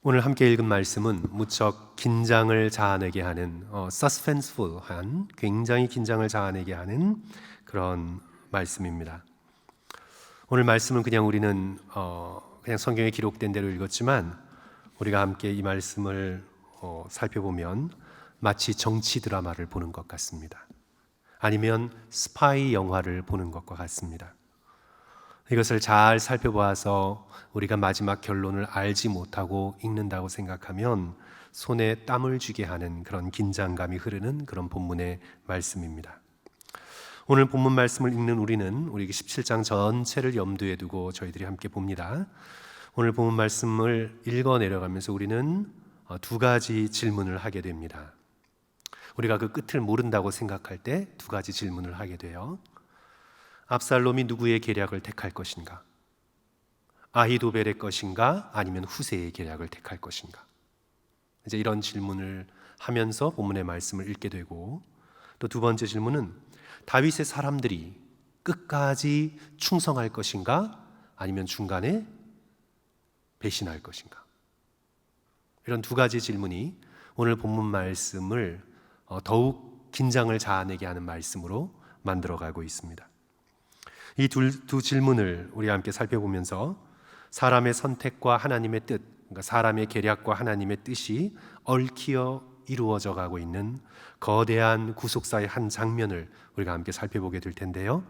오늘 함께 읽은 말씀은 무척 긴장을 자아내게 하는 suspenseful한, 굉장히 긴장을 자아내게 하는 그런 말씀입니다. 오늘 말씀은 우리는 그냥 성경에 기록된 대로 읽었지만 우리가 함께 이 말씀을 살펴보면 마치 정치 드라마를 보는 것 같습니다. 아니면 스파이 영화를 보는 것과 같습니다. 이것을 잘 살펴보아서 우리가 마지막 결론을 알지 못하고 읽는다고 생각하면 손에 땀을 쥐게 하는 그런 긴장감이 흐르는 그런 본문의 말씀입니다. 오늘 본문 말씀을 읽는 우리는 우리 17장 전체를 염두에 두고 저희들이 함께 봅니다. 오늘 본문 말씀을 읽어 내려가면서 우리는 두 가지 질문을 하게 됩니다. 우리가 그 끝을 모른다고 생각할 때 두 가지 질문을 하게 돼요. 압살롬이 누구의 계략을 택할 것인가? 아히도벨의 것인가? 아니면 후세의 계략을 택할 것인가? 이제 이런 질문을 하면서 본문의 말씀을 읽게 되고, 또 두 번째 질문은 다윗의 사람들이 끝까지 충성할 것인가? 아니면 중간에 배신할 것인가? 이런 두 가지 질문이 오늘 본문 말씀을 더욱 긴장을 자아내게 하는 말씀으로 만들어가고 있습니다. 이 두 질문을 우리 함께 살펴보면서 사람의 선택과 하나님의 뜻, 그러니까 사람의 계략과 하나님의 뜻이 얽히어 이루어져 가고 있는 거대한 구속사의 한 장면을 우리가 함께 살펴보게 될 텐데요.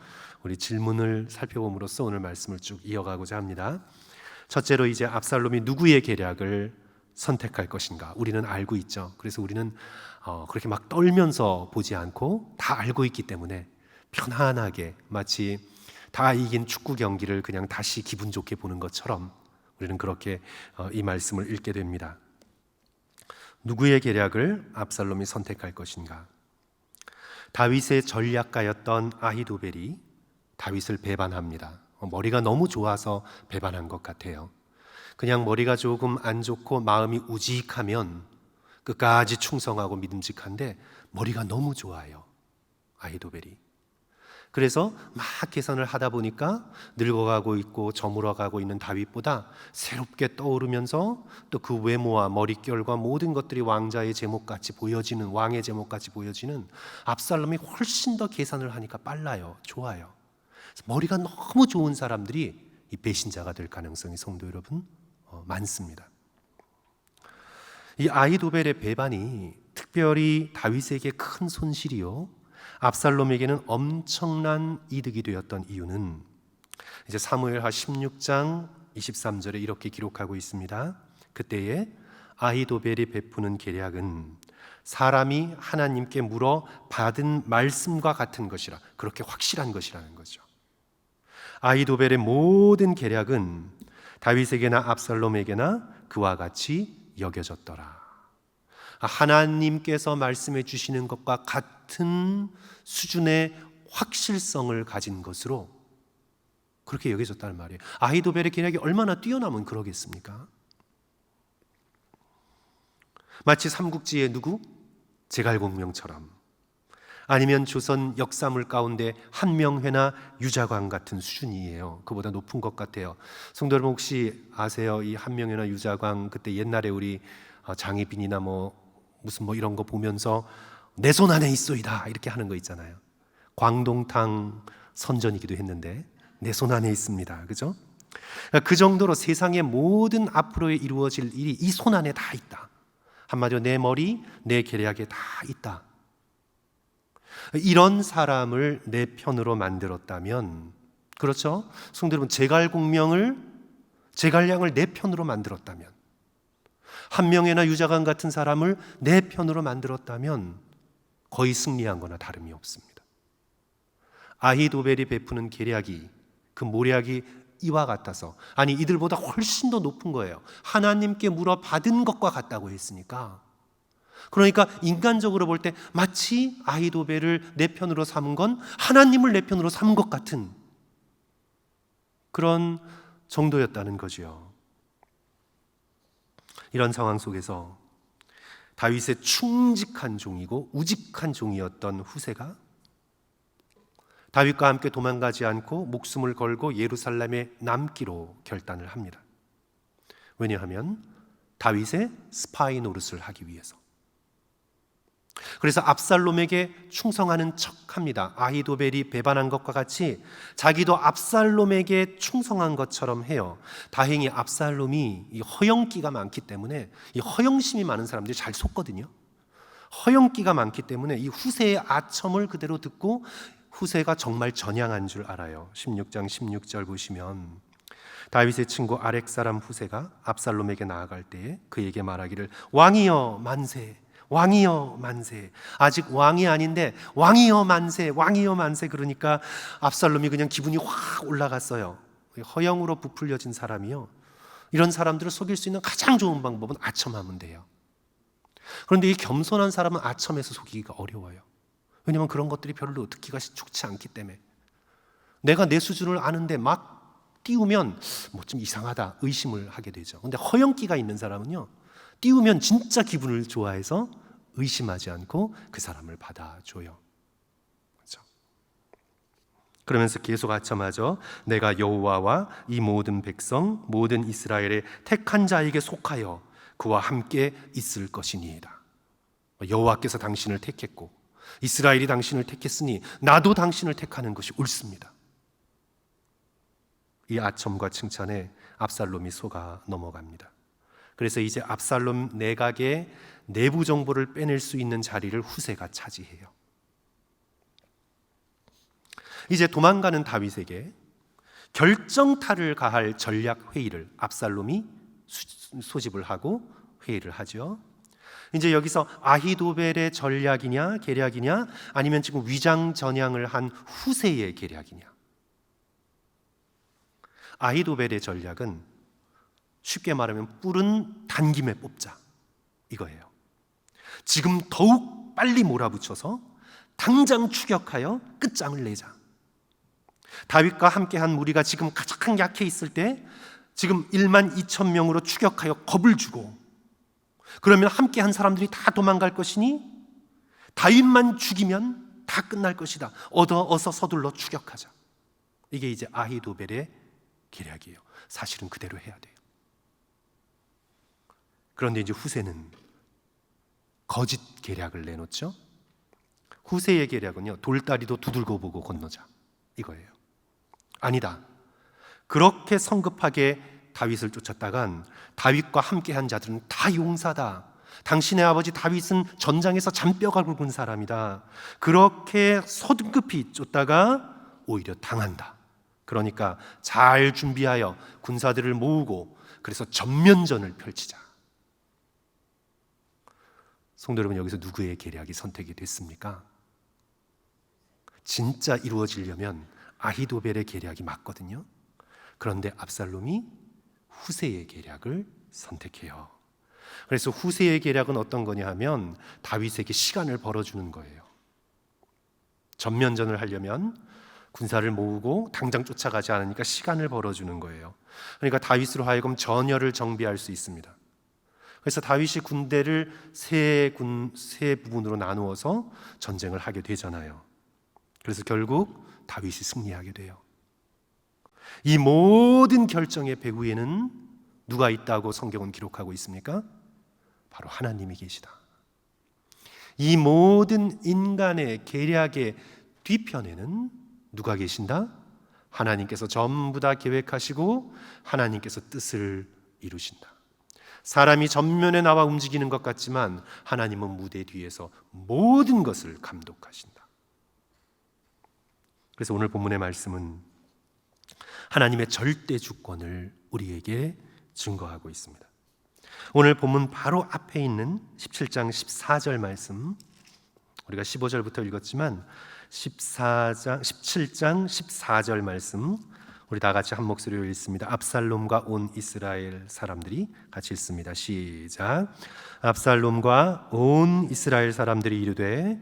우리 질문을 살펴봄으로써 오늘 말씀을 쭉 이어가고자 합니다. 첫째로 이제 압살롬이 누구의 계략을 선택할 것인가? 우리는 알고 있죠. 그래서 우리는 그렇게 막 떨면서 보지 않고 다 알고 있기 때문에 편안하게 마치 다 이긴 축구 경기를 그냥 다시 기분 좋게 보는 것처럼 우리는 그렇게 이 말씀을 읽게 됩니다. 누구의 계략을 압살롬이 선택할 것인가? 다윗의 전략가였던 아히도벨이 다윗을 배반합니다. 머리가 너무 좋아서 배반한 것 같아요. 그냥 머리가 조금 안 좋고 마음이 우직하면 끝까지 충성하고 믿음직한데 머리가 너무 좋아요, 아히도벨이. 그래서 막 계산을 하다 보니까 늙어가고 있고 저물어가고 있는 다윗보다 새롭게 떠오르면서 또 그 외모와 머릿결과 모든 것들이 왕자의 제목같이 보여지는, 왕의 제목같이 보여지는 압살롬이 훨씬 더 계산을 하니까 빨라요, 좋아요. 머리가 너무 좋은 사람들이 이 배신자가 될 가능성이 성도 여러분 많습니다. 이 아히도벨의 배반이 특별히 다윗에게 큰 손실이요, 압살롬에게는 엄청난 이득이 되었던 이유는 이제 사무엘하 16장 23절에 이렇게 기록하고 있습니다. 그때에 아히도벨이 베푸는 계략은 사람이 하나님께 물어 받은 말씀과 같은 것이라, 그렇게 확실한 것이라는 거죠. 아히도벨의 모든 계략은 다윗에게나 압살롬에게나 그와 같이 여겨졌더라. 하나님께서 말씀해 주시는 것과 같은 수준의 확실성을 가진 것으로 그렇게 여겨졌다는 말이에요. 아히도벨의 계략이 얼마나 뛰어나면 그러겠습니까? 마치 삼국지의 누구? 제갈공명처럼, 아니면 조선 역사물 가운데 한명회나 유자광 같은 수준이에요. 그보다 높은 것 같아요. 성도 여러분 혹시 아세요? 이 한명회나 유자광, 그때 옛날에 우리 장희빈이나 무슨 이런 거 보면서 내 손 안에 있소이다 이렇게 하는 거 있잖아요. 광동탕 선전이기도 했는데 내 손 안에 있습니다. 그죠? 그 정도로 세상의 모든 앞으로 이루어질 일이 이 손 안에 다 있다. 한마디로 내 머리, 내 계략에 다 있다. 이런 사람을 내 편으로 만들었다면, 그렇죠? 성도 여러분, 제갈량을 내 편으로 만들었다면, 한명회나 유자광 같은 사람을 내 편으로 만들었다면 거의 승리한 거나 다름이 없습니다. 아히도벨이 베푸는 계략이, 그 모략이 이와 같아서, 아니 이들보다 훨씬 더 높은 거예요. 하나님께 물어 받은 것과 같다고 했으니까. 그러니까 인간적으로 볼 때 마치 아히도벨을 내 편으로 삼은 건 하나님을 내 편으로 삼은 것 같은 그런 정도였다는 거죠. 이런 상황 속에서 다윗의 충직한 종이고 우직한 종이었던 후세가 다윗과 함께 도망가지 않고 목숨을 걸고 예루살렘에 남기로 결단을 합니다. 왜냐하면 다윗의 스파이 노릇을 하기 위해서. 그래서 압살롬에게 충성하는 척합니다. 아히도벨이 배반한 것과 같이 자기도 압살롬에게 충성한 것처럼 해요. 다행히 압살롬이 이 허영기가 많기 때문에, 이 허영심이 많은 사람들이 잘 속거든요. 허영기가 많기 때문에 이 후세의 아첨을 그대로 듣고 후세가 정말 전향한 줄 알아요. 16장 16절 보시면 다윗의 친구 아렉 사람 후세가 압살롬에게 나아갈 때에 그에게 말하기를 왕이여 만세, 왕이여 만세. 아직 왕이 아닌데 왕이여 만세, 왕이여 만세. 그러니까 압살롬이 그냥 기분이 확 올라갔어요. 허영으로 부풀려진 사람이요, 이런 사람들을 속일 수 있는 가장 좋은 방법은 아첨하면 돼요. 그런데 이 겸손한 사람은 아첨해서 속이기가 어려워요. 왜냐하면 그런 것들이 별로 듣기가 좋지 않기 때문에. 내가 내 수준을 아는데 막 띄우면 뭐 좀 이상하다 의심을 하게 되죠. 근데 허영기가 있는 사람은요, 띄우면 진짜 기분을 좋아해서 의심하지 않고 그 사람을 받아줘요. 그렇죠? 그러면서 계속 아첨하죠. 내가 여호와와 이 모든 백성 모든 이스라엘의 택한 자에게 속하여 그와 함께 있을 것이니이다. 여호와께서 당신을 택했고 이스라엘이 당신을 택했으니 나도 당신을 택하는 것이 옳습니다. 이 아첨과 칭찬에 압살롬이 속아 넘어갑니다. 그래서 이제 압살롬 내각의 내부 정보를 빼낼 수 있는 자리를 후세가 차지해요. 이제 도망가는 다윗에게 결정타를 가할 전략 회의를 압살롬이 소집을 하고 회의를 하죠. 이제 여기서 아히도벨의 전략이냐 계략이냐, 아니면 지금 위장 전향을 한 후세의 계략이냐. 아히도벨의 전략은 쉽게 말하면 뿔은 단김에 뽑자 이거예요. 지금 더욱 빨리 몰아붙여서 당장 추격하여 끝장을 내자. 다윗과 함께한 무리가 지금 가장 약해 있을 때 지금 1만 2천 명으로 추격하여 겁을 주고, 그러면 함께한 사람들이 다 도망갈 것이니 다윗만 죽이면 다 끝날 것이다. 어서 서둘러 추격하자. 이게 이제 아히도벨의 계략이에요. 사실은 그대로 해야 돼요. 그런데 이제 후세는 거짓 계략을 내놓죠. 후세의 계략은요, 돌다리도 두들겨 보고 건너자 이거예요. 아니다. 그렇게 성급하게 다윗을 쫓았다간 다윗과 함께한 자들은 다 용사다. 당신의 아버지 다윗은 전장에서 잔뼈가 굵은 사람이다. 그렇게 서둘급히 쫓다가 오히려 당한다. 그러니까 잘 준비하여 군사들을 모으고 그래서 전면전을 펼치자. 성도 여러분, 여기서 누구의 계략이 선택이 됐습니까? 진짜 이루어지려면 아히도벨의 계략이 맞거든요. 그런데 압살롬이 후세의 계략을 선택해요. 그래서 후세의 계략은 어떤 거냐 하면 다윗에게 시간을 벌어주는 거예요. 전면전을 하려면 군사를 모으고 당장 쫓아가지 않으니까 시간을 벌어주는 거예요. 그러니까 다윗으로 하여금 전열을 정비할 수 있습니다. 그래서 다윗이 군대를 세 부분으로 나누어서 전쟁을 하게 되잖아요. 그래서 결국 다윗이 승리하게 돼요. 이 모든 결정의 배후에는 누가 있다고 성경은 기록하고 있습니까? 바로 하나님이 계시다. 이 모든 인간의 계략의 뒤편에는 누가 계신다? 하나님께서 전부 다 계획하시고 하나님께서 뜻을 이루신다. 사람이 전면에 나와 움직이는 것 같지만 하나님은 무대 뒤에서 모든 것을 감독하신다. 그래서 오늘 본문의 말씀은 하나님의 절대 주권을 우리에게 증거하고 있습니다. 오늘 본문 바로 앞에 있는 17장 14절 말씀, 우리가 15절부터 읽었지만 17장 14절 말씀 우리 다 같이 한 목소리로 읽습니다. 압살롬과 온 이스라엘 사람들이 같이 읽습니다. 시작. 압살롬과 온 이스라엘 사람들이 이르되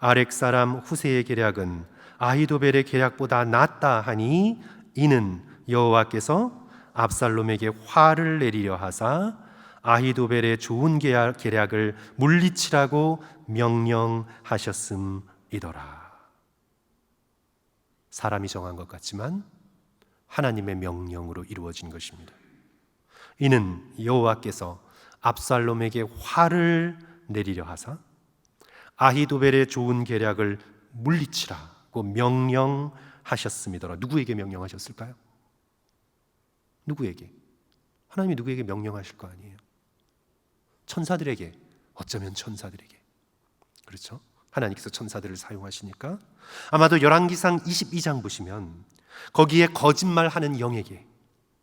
아렉 사람 후세의 계략은 아히도벨의 계략보다 낫다 하니 이는 여호와께서 압살롬에게 화를 내리려 하사 아히도벨의 좋은 계략을 물리치라고 명령하셨음이더라. 사람이 정한 것 같지만 하나님의 명령으로 이루어진 것입니다. 이는 여호와께서 압살롬에게 화를 내리려 하사 아히도벨의 좋은 계략을 물리치라고 명령하셨음이더라. 누구에게 명령하셨을까요? 누구에게? 하나님이 누구에게 명령하실 거 아니에요? 천사들에게, 어쩌면 천사들에게. 그렇죠? 하나님께서 천사들을 사용하시니까 아마도 열왕기상 22장 보시면 거기에 거짓말하는 영에게,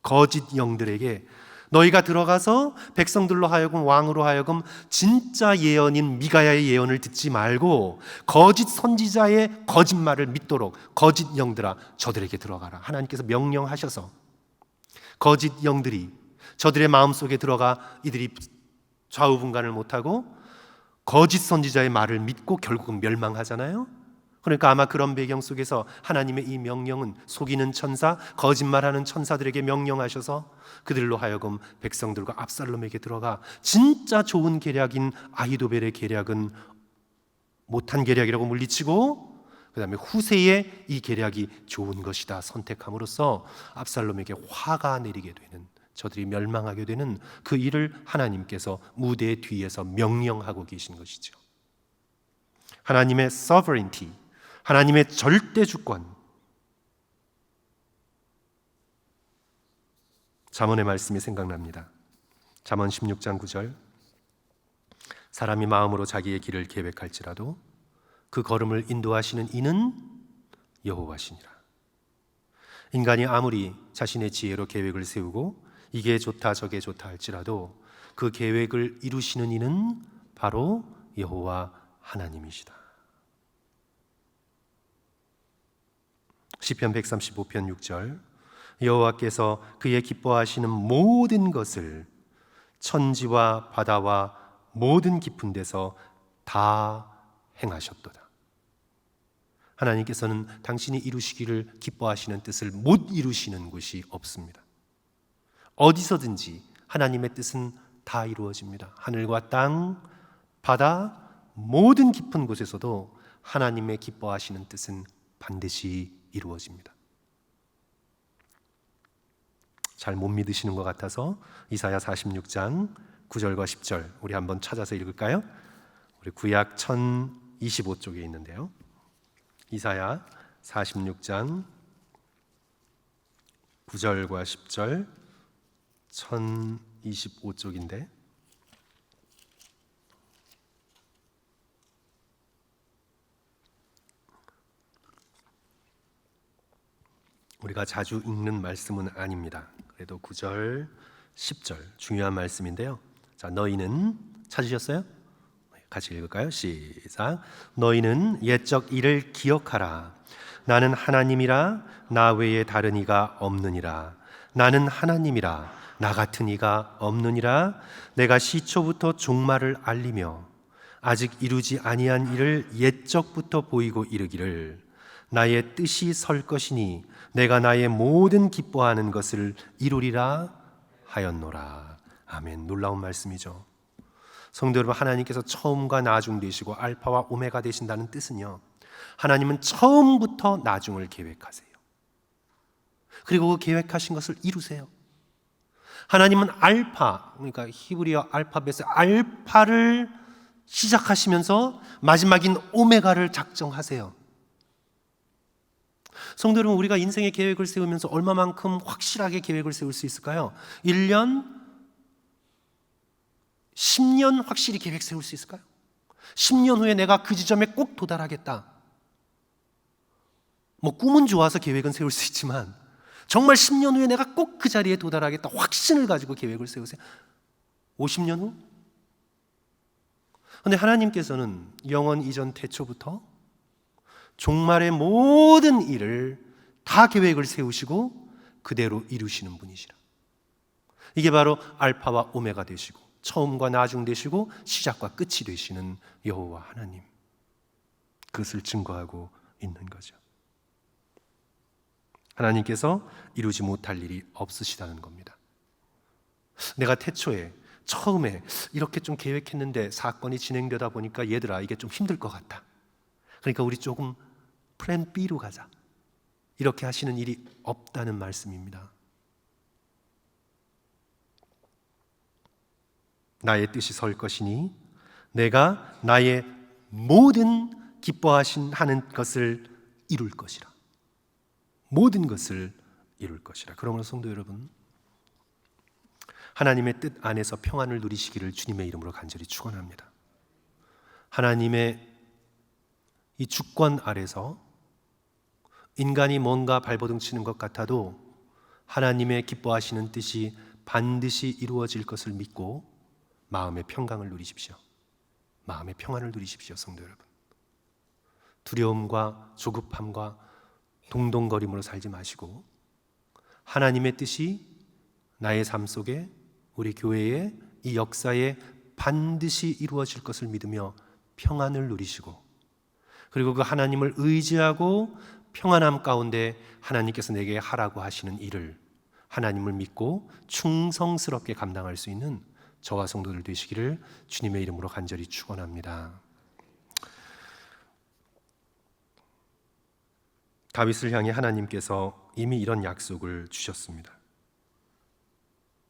거짓 영들에게 너희가 들어가서 백성들로 하여금, 왕으로 하여금 진짜 예언인 미가야의 예언을 듣지 말고 거짓 선지자의 거짓말을 믿도록 거짓 영들아 저들에게 들어가라. 하나님께서 명령하셔서 거짓 영들이 저들의 마음속에 들어가 이들이 좌우분간을 못하고 거짓 선지자의 말을 믿고 결국은 멸망하잖아요. 그러니까 아마 그런 배경 속에서 하나님의 이 명령은 속이는 천사, 거짓말하는 천사들에게 명령하셔서 그들로 하여금 백성들과 압살롬에게 들어가 진짜 좋은 계략인 아히도벨의 계략은 못한 계략이라고 물리치고 그 다음에 후세의 이 계략이 좋은 것이다 선택함으로써 압살롬에게 화가 내리게 되는, 저들이 멸망하게 되는 그 일을 하나님께서 무대 뒤에서 명령하고 계신 것이죠. 하나님의 sovereignty, 하나님의 절대 주권. 잠언의 말씀이 생각납니다. 잠언 16장 9절. 사람이 마음으로 자기의 길을 계획할지라도 그 걸음을 인도하시는 이는 여호와시니라. 인간이 아무리 자신의 지혜로 계획을 세우고 이게 좋다 저게 좋다 할지라도 그 계획을 이루시는 이는 바로 여호와 하나님이시다. 시편 135편 6절. 여호와께서 그의 기뻐하시는 모든 것을 천지와 바다와 모든 깊은 데서 다 행하셨도다. 하나님께서는 당신이 이루시기를 기뻐하시는 뜻을 못 이루시는 곳이 없습니다. 어디서든지 하나님의 뜻은 다 이루어집니다. 하늘과 땅, 바다, 모든 깊은 곳에서도 하나님의 기뻐하시는 뜻은 반드시 이루어집니다. 잘 못 믿으시는 것 같아서 이사야 46장 9절과 10절 우리 한번 찾아서 읽을까요? 우리 구약 1025쪽에 있는데요. 이사야 46장 9절과 10절 1025쪽인데 우리가 자주 읽는 말씀은 아닙니다. 그래도 9절, 10절 중요한 말씀인데요. 자, 너희는 찾으셨어요? 같이 읽을까요? 시작. 너희는 옛적 일을 기억하라. 나는 하나님이라 나 외에 다른 이가 없느니라. 나는 하나님이라 나 같은 이가 없느니라. 내가 시초부터 종말을 알리며 아직 이루지 아니한 일을 옛적부터 보이고 이르기를 나의 뜻이 설 것이니 내가 나의 모든 기뻐하는 것을 이루리라 하였노라. 아멘. 놀라운 말씀이죠. 성도 여러분, 하나님께서 처음과 나중 되시고 알파와 오메가 되신다는 뜻은요, 하나님은 처음부터 나중을 계획하세요. 그리고 그 계획하신 것을 이루세요. 하나님은 알파, 그러니까 히브리어 알파벳의 알파를 시작하시면서 마지막인 오메가를 작정하세요. 성도 여러분, 우리가 인생의 계획을 세우면서 얼마만큼 확실하게 계획을 세울 수 있을까요? 1년, 10년 확실히 계획 세울 수 있을까요? 10년 후에 내가 그 지점에 꼭 도달하겠다. 꿈은 좋아서 계획은 세울 수 있지만 정말 10년 후에 내가 꼭 그 자리에 도달하겠다 확신을 가지고 계획을 세우세요. 50년 후? 그런데 하나님께서는 영원 이전 태초부터 종말의 모든 일을 다 계획을 세우시고 그대로 이루시는 분이시라. 이게 바로 알파와 오메가 되시고 처음과 나중 되시고 시작과 끝이 되시는 여호와 하나님, 그것을 증거하고 있는 거죠. 하나님께서 이루지 못할 일이 없으시다는 겁니다. 내가 태초에 처음에 이렇게 좀 계획했는데 사건이 진행되다 보니까 얘들아 이게 좀 힘들 것 같다. 그러니까 우리 조금 플랜 B로 가자. 이렇게 하시는 일이 없다는 말씀입니다. 나의 뜻이 설 것이니 내가 나의 모든 기뻐하는 것을 이룰 것이라. 모든 것을 이룰 것이라. 그러므로 성도 여러분, 하나님의 뜻 안에서 평안을 누리시기를 주님의 이름으로 간절히 축원합니다. 하나님의 이 주권 아래서 인간이 뭔가 발버둥 치는 것 같아도 하나님의 기뻐하시는 뜻이 반드시 이루어질 것을 믿고 마음의 평강을 누리십시오. 마음의 평안을 누리십시오, 성도 여러분. 두려움과 조급함과 동동거림으로 살지 마시고 하나님의 뜻이 나의 삶 속에, 우리 교회의 이 역사에 반드시 이루어질 것을 믿으며 평안을 누리시고, 그리고 그 하나님을 의지하고 평안함 가운데 하나님께서 내게 하라고 하시는 일을 하나님을 믿고 충성스럽게 감당할 수 있는 저와 성도들 되시기를 주님의 이름으로 간절히 축원합니다. 다윗을 향해 하나님께서 이미 이런 약속을 주셨습니다.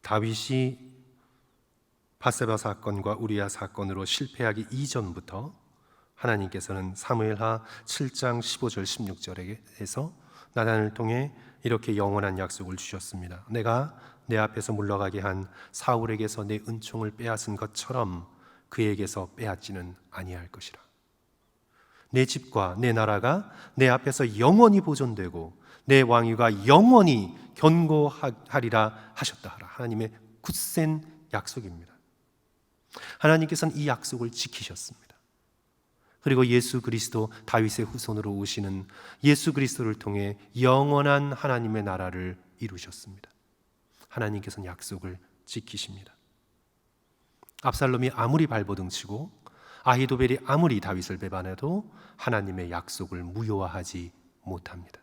다윗이 밧세바 사건과 우리아 사건으로 실패하기 이전부터 하나님께서는 사무엘하 7장 15절 16절에서 나단을 통해 이렇게 영원한 약속을 주셨습니다. 내가 내 앞에서 물러가게 한 사울에게서 내 은총을 빼앗은 것처럼 그에게서 빼앗지는 아니할 것이라. 내 집과 내 나라가 내 앞에서 영원히 보존되고 내 왕위가 영원히 견고하리라 하셨다 하라. 하나님의 굳센 약속입니다. 하나님께서는 이 약속을 지키셨습니다. 그리고 예수 그리스도, 다윗의 후손으로 오시는 예수 그리스도를 통해 영원한 하나님의 나라를 이루셨습니다. 하나님께서는 약속을 지키십니다. 압살롬이 아무리 발버둥치고 아히도벨이 아무리 다윗을 배반해도 하나님의 약속을 무효화하지 못합니다.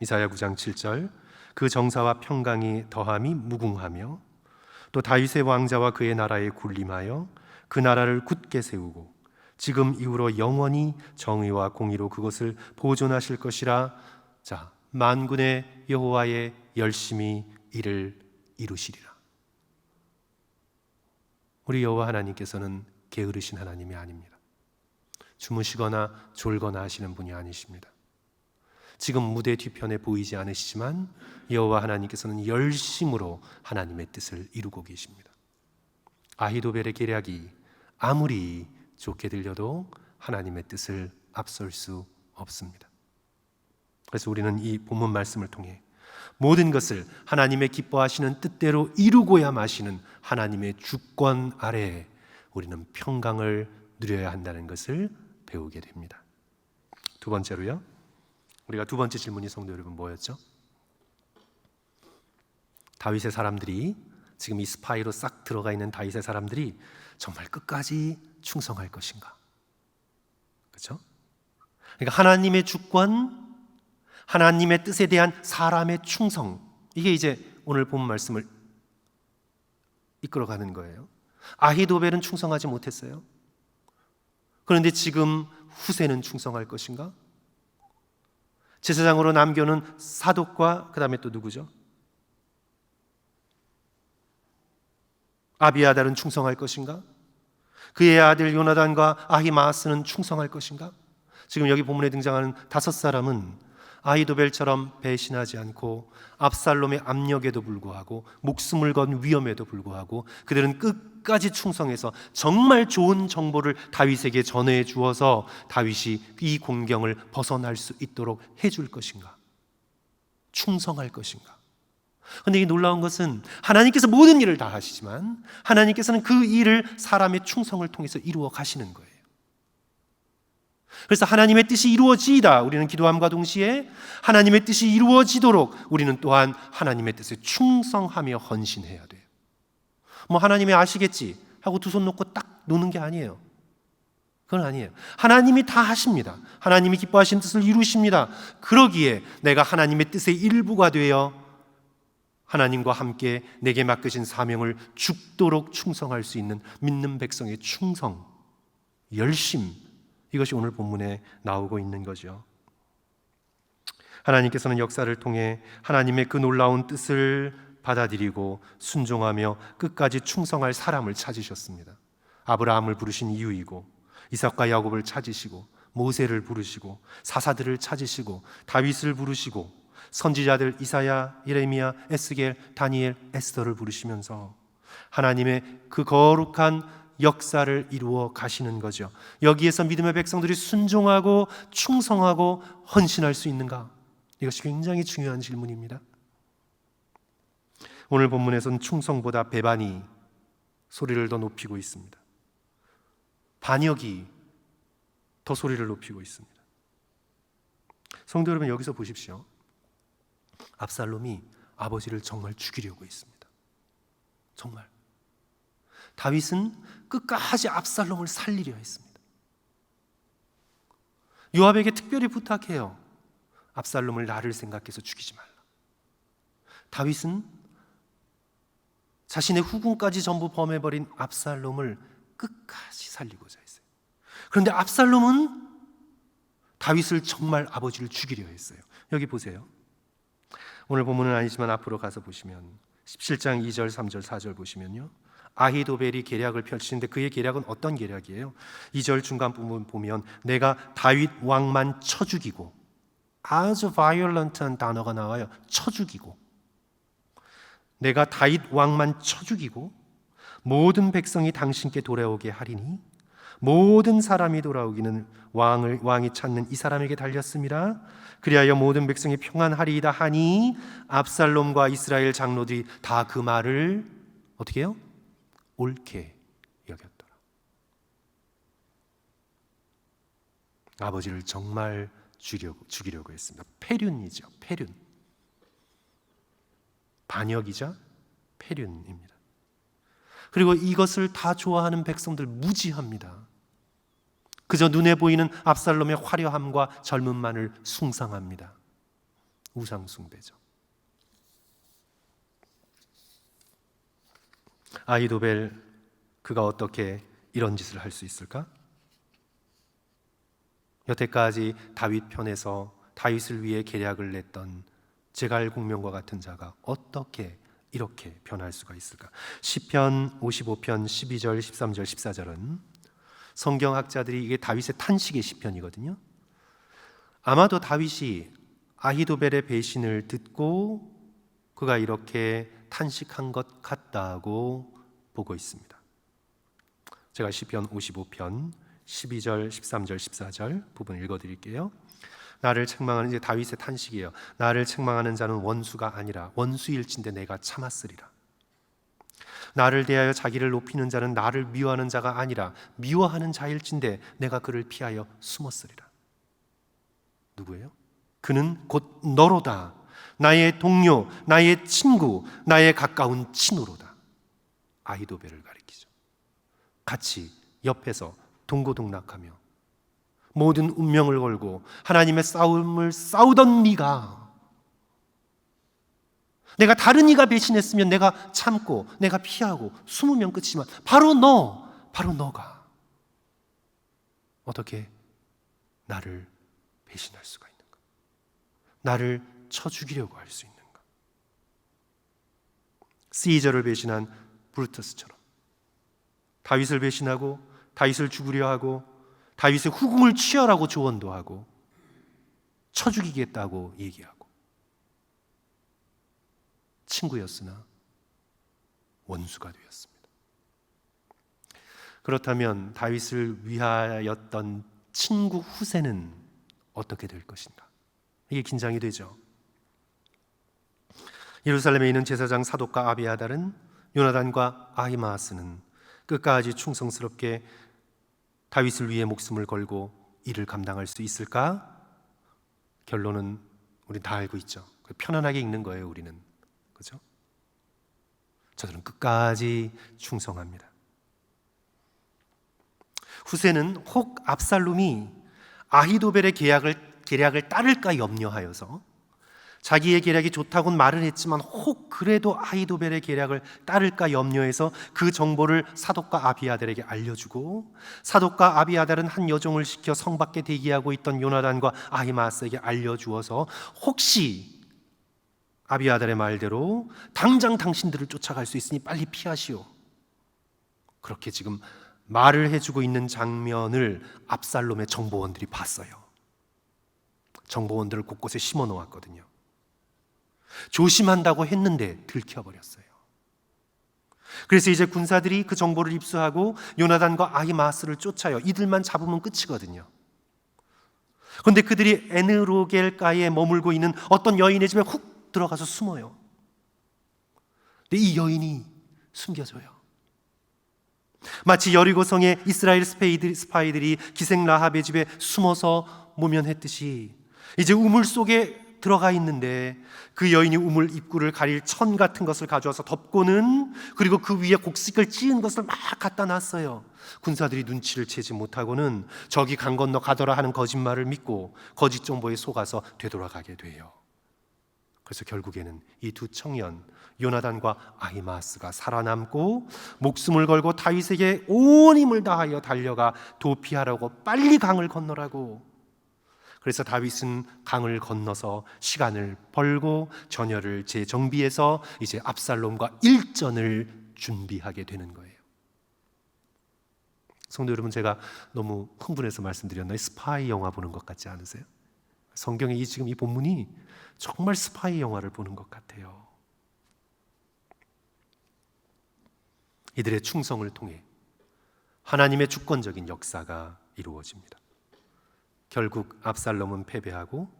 이사야 9장 7절, 그 정사와 평강이 더함이 무궁하며 또 다윗의 왕자와 그의 나라에 군림하여 그 나라를 굳게 세우고 지금 이후로 영원히 정의와 공의로 그것을 보존하실 것이라. 자, 만군의 여호와의 열심히 이를 이루시리라. 우리 여호와 하나님께서는 게으르신 하나님이 아닙니다. 주무시거나 졸거나 하시는 분이 아니십니다. 지금 무대 뒤편에 보이지 않으시지만 여호와 하나님께서는 열심으로 하나님의 뜻을 이루고 계십니다. 아히도벨의 계략이 아무리 좋게 들려도 하나님의 뜻을 앞설 수 없습니다. 그래서 우리는 이 본문 말씀을 통해 모든 것을 하나님의 기뻐하시는 뜻대로 이루고야 마시는 하나님의 주권 아래에 우리는 평강을 누려야 한다는 것을 배우게 됩니다. 두 번째로요, 우리가 두 번째 질문이 성도 여러분 뭐였죠? 다윗의 사람들이, 지금 이 스파이로 싹 들어가 있는 다윗의 사람들이 정말 끝까지 충성할 것인가? 그렇죠? 그러니까 하나님의 주권, 하나님의 뜻에 대한 사람의 충성, 이게 이제 오늘 본 말씀을 이끌어가는 거예요. 아히도벨은 충성하지 못했어요. 그런데 지금 후세는 충성할 것인가? 제사장으로 남겨놓은 사독과 그 다음에 또 누구죠? 아비아달은 충성할 것인가? 그의 아들 요나단과 아히마아스는 충성할 것인가? 지금 여기 본문에 등장하는 5사람은 아히도벨처럼 배신하지 않고 압살롬의 압력에도 불구하고 목숨을 건 위험에도 불구하고 그들은 끝까지 충성해서 정말 좋은 정보를 다윗에게 전해 주어서 다윗이 이 공경을 벗어날 수 있도록 해줄 것인가? 충성할 것인가? 그런데 이 놀라운 것은 하나님께서 모든 일을 다 하시지만 하나님께서는 그 일을 사람의 충성을 통해서 이루어 가시는 거예요. 그래서 하나님의 뜻이 이루어지이다 우리는 기도함과 동시에 하나님의 뜻이 이루어지도록 우리는 또한 하나님의 뜻에 충성하며 헌신해야 돼요. 뭐 하나님이 아시겠지 하고 두 손 놓고 딱 노는 게 아니에요. 그건 아니에요. 하나님이 다 하십니다. 하나님이 기뻐하시는 뜻을 이루십니다. 그러기에 내가 하나님의 뜻의 일부가 되어 하나님과 함께 내게 맡기신 사명을 죽도록 충성할 수 있는 믿는 백성의 충성, 열심, 이것이 오늘 본문에 나오고 있는 거죠. 하나님께서는 역사를 통해 하나님의 그 놀라운 뜻을 받아들이고 순종하며 끝까지 충성할 사람을 찾으셨습니다. 아브라함을 부르신 이유이고, 이삭과 야곱을 찾으시고, 모세를 부르시고, 사사들을 찾으시고, 다윗을 부르시고, 선지자들 이사야, 예레미야, 에스겔, 다니엘, 에스더를 부르시면서 하나님의 그 거룩한 역사를 이루어 가시는 거죠. 여기에서 믿음의 백성들이 순종하고 충성하고 헌신할 수 있는가? 이것이 굉장히 중요한 질문입니다. 오늘 본문에서는 충성보다 배반이 소리를 더 높이고 있습니다. 반역이 더 소리를 높이고 있습니다. 성도 여러분, 여기서 보십시오. 압살롬이 아버지를 정말 죽이려고 했습니다. 정말. 다윗은 끝까지 압살롬을 살리려 했습니다. 요압에게 특별히 부탁해요. 압살롬을 나를 생각해서 죽이지 말라. 다윗은 자신의 후궁까지 전부 범해버린 압살롬을 끝까지 살리고자 했어요. 그런데 압살롬은 다윗을 정말 아버지를 죽이려 했어요. 여기 보세요. 오늘 본문은 아니지만 앞으로 가서 보시면 17장 2절, 3절, 4절 보시면요, 아히도벨이 계략을 펼치는데 그의 계략은 어떤 계략이에요? 2절 중간 부분 보면 내가 다윗 왕만 쳐 죽이고, 아주 바이올런트한 단어가 나와요. 쳐 죽이고, 내가 다윗 왕만 쳐 죽이고 모든 백성이 당신께 돌아오게 하리니 모든 사람이 돌아오기는 왕이 찾는 이 사람에게 달렸습니다. 그리하여 모든 백성이 평안하리이다 하니 압살롬과 이스라엘 장로들이 다 그 말을 어떻게 해요? 옳게 여겼더라. 아버지를 정말 죽이려고 했습니다. 패륜이죠. 패륜. 반역이자 패륜입니다. 그리고 이것을 다 좋아하는 백성들 무지합니다. 그저 눈에 보이는 압살롬의 화려함과 젊음만을 숭상합니다. 우상숭배죠. 아히도벨, 그가 어떻게 이런 짓을 할 수 있을까? 여태까지 다윗 편에서 다윗을 위해 계략을 냈던 제갈공명과 같은 자가 어떻게 이렇게 변할 수가 있을까? 시편 55편 12절, 13절, 14절은 성경학자들이 이게 다윗의 탄식의 시편이거든요. 아마도 다윗이 아히도벨의 배신을 듣고 그가 이렇게 탄식한 것 같다고 보고 있습니다. 제가 시편 55편 12절, 13절, 14절 부분 읽어드릴게요. 나를 책망하는, 이제 다윗의 탄식이에요. 나를 책망하는 자는 원수가 아니라 원수일진데 내가 참았으리라. 나를 대하여 자기를 높이는 자는 나를 미워하는 자가 아니라 미워하는 자일진데 내가 그를 피하여 숨었으리라. 누구예요? 그는 곧 너로다. 나의 동료, 나의 친구, 나의 가까운 친구로다. 아히도벨을 가리키죠. 같이 옆에서 동고동락하며 모든 운명을 걸고 하나님의 싸움을 싸우던 네가, 내가 다른 이가 배신했으면 내가 참고 내가 피하고 숨으면 끝이지만 바로 너가 어떻게 나를 배신할 수가 있는가? 나를 쳐 죽이려고 할 수 있는가? 시저를 배신한 브루터스처럼 다윗을 배신하고 다윗을 죽이려 하고 다윗의 후궁을 취하라고 조언도 하고 쳐 죽이겠다고 얘기하고, 친구였으나 원수가 되었습니다. 그렇다면 다윗을 위하였던 친구 후세는 어떻게 될 것인가? 이게 긴장이 되죠. 예루살렘에 있는 제사장 사독과 아비아달은 요나단과 아히마아스는 끝까지 충성스럽게 다윗을 위해 목숨을 걸고 일을 감당할 수 있을까? 결론은 우리 다 알고 있죠. 편안하게 읽는 거예요, 우리는. 그렇죠? 저들은 끝까지 충성합니다. 후세는 혹 압살롬이 아히도벨의 계략을 따를까 염려하여서 자기의 계략이 좋다고는 말을 했지만 혹 그래도 아히도벨의 계략을 따를까 염려해서 그 정보를 사독과 아비아달에게 알려주고, 사독과 아비아달은 한 여종을 시켜 성 밖에 대기하고 있던 요나단과 아히마아스에게 알려주어서 혹시 아비아달의 말대로 당장 당신들을 쫓아갈 수 있으니 빨리 피하시오. 그렇게 지금 말을 해주고 있는 장면을 압살롬의 정보원들이 봤어요. 정보원들을 곳곳에 심어 놓았거든요. 조심한다고 했는데 들켜버렸어요. 그래서 이제 군사들이 그 정보를 입수하고 요나단과 아히마아스를 쫓아요. 이들만 잡으면 끝이거든요. 그런데 그들이 에느로겔가에 머물고 있는 어떤 여인의 집에 훅 들어가서 숨어요. 근데 이 여인이 숨겨져요. 마치 여리고성에 이스라엘 스파이들이 기생 라합의 집에 숨어서 모면했듯이 이제 우물 속에 들어가 있는데 그 여인이 우물 입구를 가릴 천 같은 것을 가져와서 덮고는, 그리고 그 위에 곡식을 찌은 것을 막 갖다 놨어요. 군사들이 눈치를 채지 못하고는 저기 강 건너 가더라 하는 거짓말을 믿고 거짓 정보에 속아서 되돌아가게 돼요. 그래서 결국에는 이 두 청년 요나단과 아히마아스가 살아남고 목숨을 걸고 다윗에게 온 힘을 다하여 달려가 도피하라고, 빨리 강을 건너라고. 그래서 다윗은 강을 건너서 시간을 벌고 전열을 재정비해서 이제 압살롬과 일전을 준비하게 되는 거예요. 성도 여러분, 제가 너무 흥분해서 말씀드렸나요? 스파이 영화 보는 것 같지 않으세요? 성경의 지금 이 본문이 정말 스파이 영화를 보는 것 같아요. 이들의 충성을 통해 하나님의 주권적인 역사가 이루어집니다. 결국 압살롬은 패배하고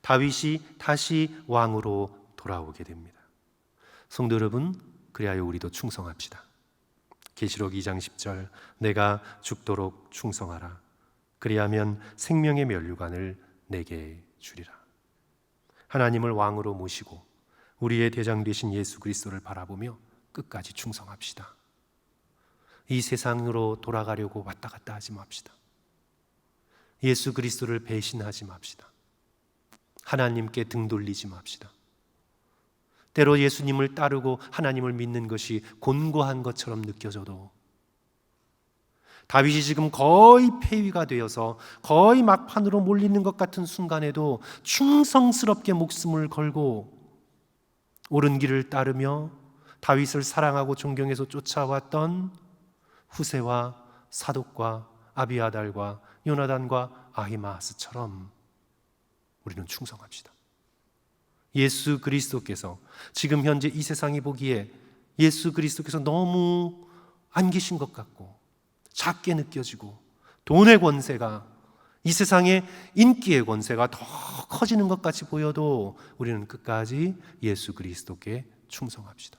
다윗이 다시 왕으로 돌아오게 됩니다. 성도 여러분, 그리하여 우리도 충성합시다. 계시록 2장 10절, 내가 죽도록 충성하라. 그리하면 생명의 면류관을 내게 주리라. 하나님을 왕으로 모시고 우리의 대장 되신 예수 그리스도를 바라보며 끝까지 충성합시다. 이 세상으로 돌아가려고 왔다 갔다 하지 맙시다. 예수 그리스도를 배신하지 맙시다. 하나님께 등 돌리지 맙시다. 때로 예수님을 따르고 하나님을 믿는 것이 곤고한 것처럼 느껴져도, 다윗이 지금 거의 폐위가 되어서 거의 막판으로 몰리는 것 같은 순간에도 충성스럽게 목숨을 걸고 옳은 길을 따르며 다윗을 사랑하고 존경해서 쫓아왔던 후세와 사독과 아비아달과 요나단과 아히마아스처럼 우리는 충성합시다. 예수 그리스도께서 지금 현재 이 세상이 보기에 예수 그리스도께서 너무 안 계신 것 같고 작게 느껴지고, 돈의 권세가, 이 세상의 인기의 권세가 더 커지는 것 같이 보여도 우리는 끝까지 예수 그리스도께 충성합시다.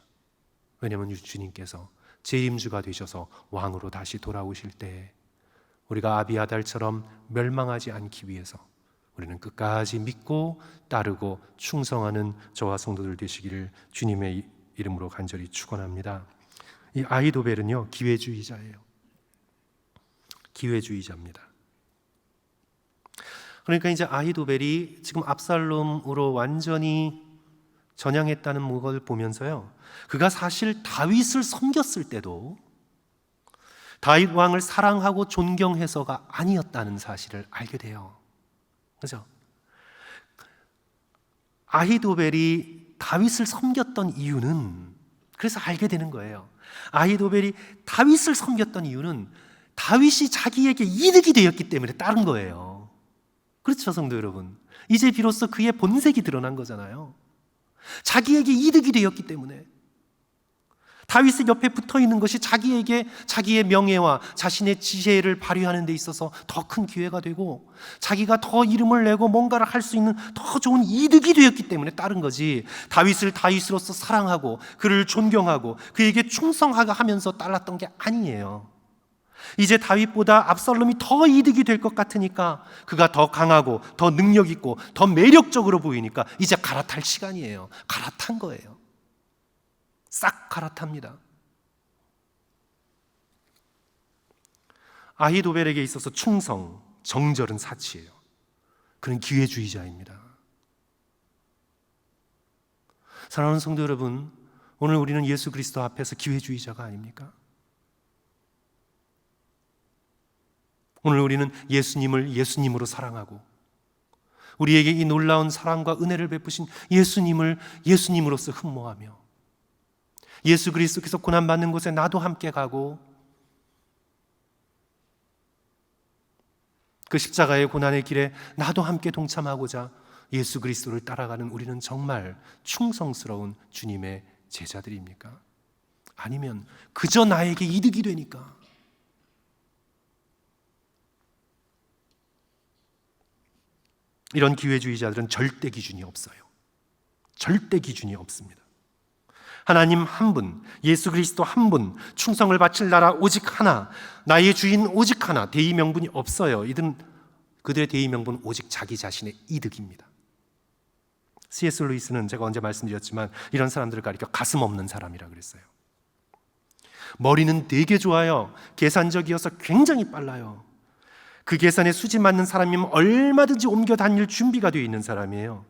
왜냐하면 주님께서 재림주가 되셔서 왕으로 다시 돌아오실 때 우리가 아비아달처럼 멸망하지 않기 위해서 우리는 끝까지 믿고 따르고 충성하는 저와 성도들 되시기를 주님의 이름으로 간절히 축원합니다. 이 아히도벨은요, 기회주의자예요. 기회주의자입니다. 그러니까 이제 아히도벨이 지금 압살롬으로 완전히 전향했다는 걸 보면서요, 그가 사실 다윗을 섬겼을 때도 다윗 왕을 사랑하고 존경해서가 아니었다는 사실을 알게 돼요. 그렇죠? 아히도벨이 다윗을 섬겼던 이유는, 그래서 알게 되는 거예요. 아히도벨이 다윗을 섬겼던 이유는 다윗이 자기에게 이득이 되었기 때문에 따른 거예요. 그렇죠, 성도 여러분? 이제 비로소 그의 본색이 드러난 거잖아요. 자기에게 이득이 되었기 때문에. 다윗의 옆에 붙어 있는 것이 자기에게 자기의 명예와 자신의 지혜를 발휘하는 데 있어서 더 큰 기회가 되고, 자기가 더 이름을 내고 뭔가를 할 수 있는 더 좋은 이득이 되었기 때문에 따른 거지, 다윗을 다윗으로서 사랑하고 그를 존경하고 그에게 충성하면서 따랐던 게 아니에요. 이제 다윗보다 압살롬이 더 이득이 될 것 같으니까, 그가 더 강하고 더 능력 있고 더 매력적으로 보이니까 이제 갈아탈 시간이에요. 갈아탄 거예요. 싹 갈아탑니다. 아히도벨에게 있어서 충성, 정절은 사치예요. 그는 기회주의자입니다. 사랑하는 성도 여러분, 오늘 우리는 예수 그리스도 앞에서 기회주의자가 아닙니까? 오늘 우리는 예수님을 예수님으로 사랑하고 우리에게 이 놀라운 사랑과 은혜를 베푸신 예수님으로서 흠모하며 예수 그리스도께서 고난받는 곳에 나도 함께 가고 그 십자가의 고난의 길에 나도 함께 동참하고자 예수 그리스도를 따라가는 우리는 정말 충성스러운 주님의 제자들입니까? 아니면 그저 나에게 이득이 되니까? 이런 기회주의자들은 절대 기준이 없어요. 절대 기준이 없습니다. 하나님 한 분, 예수 그리스도 한 분, 충성을 바칠 나라 오직 하나, 나의 주인 오직 하나, 대의 명분이 없어요. 그들의 대의 명분은 오직 자기 자신의 이득입니다. C.S. 루이스는 제가 언제 말씀드렸지만 이런 사람들을 가리켜 가슴 없는 사람이라 그랬어요. 머리는 되게 좋아요. 계산적이어서 굉장히 빨라요. 그 계산에 수지 맞는 사람이면 얼마든지 옮겨 다닐 준비가 되어 있는 사람이에요.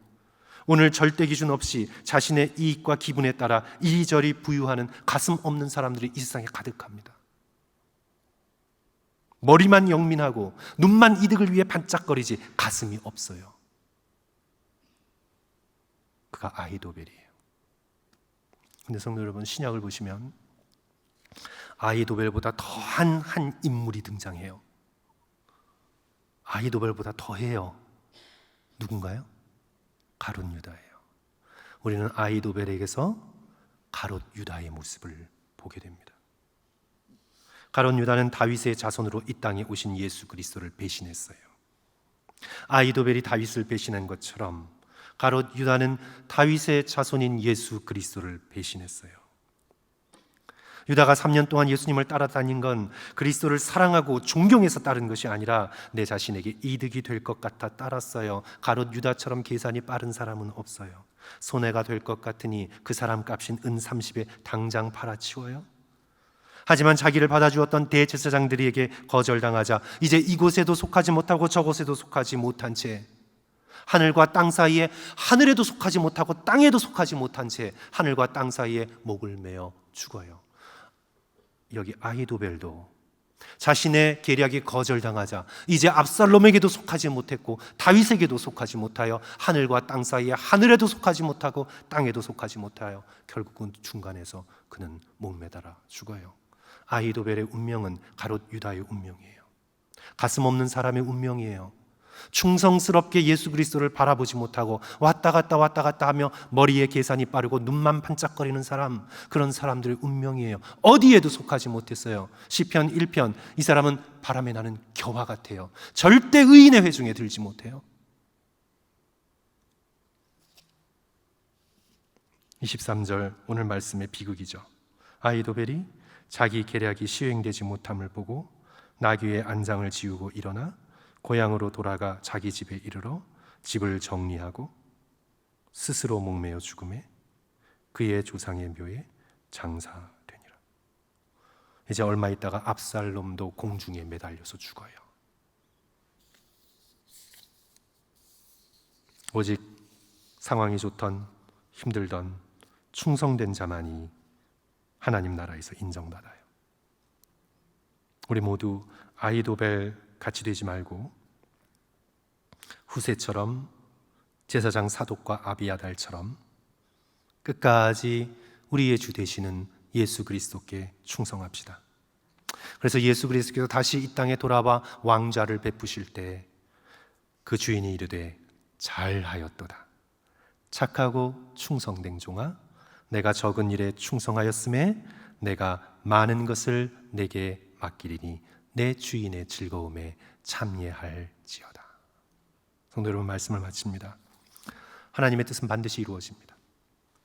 오늘 절대 기준 없이 자신의 이익과 기분에 따라 이리저리 부유하는 가슴 없는 사람들이 이 세상에 가득합니다. 머리만 영민하고 눈만 이득을 위해 반짝거리지 가슴이 없어요. 그가 아히도벨이에요. 근데 성도 여러분, 신약을 보시면 아히도벨보다 더한 한 인물이 등장해요. 아히도벨보다 더해요. 누군가요? 가롯 유다예요. 우리는 아히도벨에게서 가롯 유다의 모습을 보게 됩니다. 가롯 유다는 다윗의 자손으로 이 땅에 오신 예수 그리스도를 배신했어요. 아히도벨이 다윗을 배신한 것처럼 가롯 유다는 다윗의 자손인 예수 그리스도를 배신했어요. 유다가 3년 동안 예수님을 따라다닌 건 그리스도를 사랑하고 존경해서 따른 것이 아니라 내 자신에게 이득이 될 것 같아 따랐어요. 가롯 유다처럼 계산이 빠른 사람은 없어요. 손해가 될 것 같으니 그 사람 값인 은 30에 당장 팔아치워요. 하지만 자기를 받아주었던 대제사장들에게 거절당하자 이제 이곳에도 속하지 못하고 저곳에도 속하지 못한 채, 하늘과 땅 사이에 하늘에도 속하지 못하고 땅에도 속하지 못한 채 하늘과 땅 사이에 목을 메어 죽어요. 여기 아히도벨도 자신의 계략이 거절당하자 이제 압살롬에게도 속하지 못했고 다윗에게도 속하지 못하여 하늘과 땅 사이에 하늘에도 속하지 못하고 땅에도 속하지 못하여 결국은 중간에서 그는 목매달아 죽어요. 아히도벨의 운명은 가롯 유다의 운명이에요. 가슴 없는 사람의 운명이에요. 충성스럽게 예수 그리스도를 바라보지 못하고 왔다 갔다 하며 머리에 계산이 빠르고 눈만 반짝거리는 사람, 그런 사람들의 운명이에요. 어디에도 속하지 못했어요. 시편 1편, 이 사람은 바람에 나는 겨와 같아요. 절대 의인의 회중에 들지 못해요. 23절 오늘 말씀의 비극이죠. 아히도벨이 자기 계략이 시행되지 못함을 보고 나귀의 안장을 지우고 일어나 고향으로 돌아가 자기 집에 이르러 집을 정리하고 스스로 목매어 죽음에 그의 조상의 묘에 장사되니라. 이제 얼마 있다가 압살롬도 공중에 매달려서 죽어요. 오직 상황이 좋던 힘들던 충성된 자만이 하나님 나라에서 인정받아요. 우리 모두 아히도벨 같이 되지 말고 후세처럼 제사장 사독과 아비아달처럼 끝까지 우리의 주 되시는 예수 그리스도께 충성합시다. 그래서 예수 그리스도께서 다시 이 땅에 돌아와 왕좌를 베푸실 때 그 주인이 이르되 잘하였도다. 착하고 충성된 종아, 내가 적은 일에 충성하였음에 내가 많은 것을 내게 맡기리니 내 주인의 즐거움에 참여할지어다. 성도 여러분, 말씀을 마칩니다. 하나님의 뜻은 반드시 이루어집니다.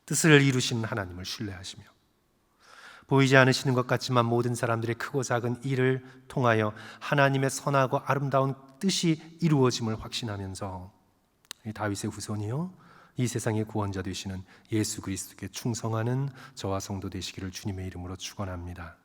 뜻을 이루시는 하나님을 신뢰하시며 보이지 않으시는 것 같지만 모든 사람들의 크고 작은 일을 통하여 하나님의 선하고 아름다운 뜻이 이루어짐을 확신하면서 다윗의 후손이요 이 세상의 구원자 되시는 예수 그리스도께 충성하는 저와 성도 되시기를 주님의 이름으로 축원합니다.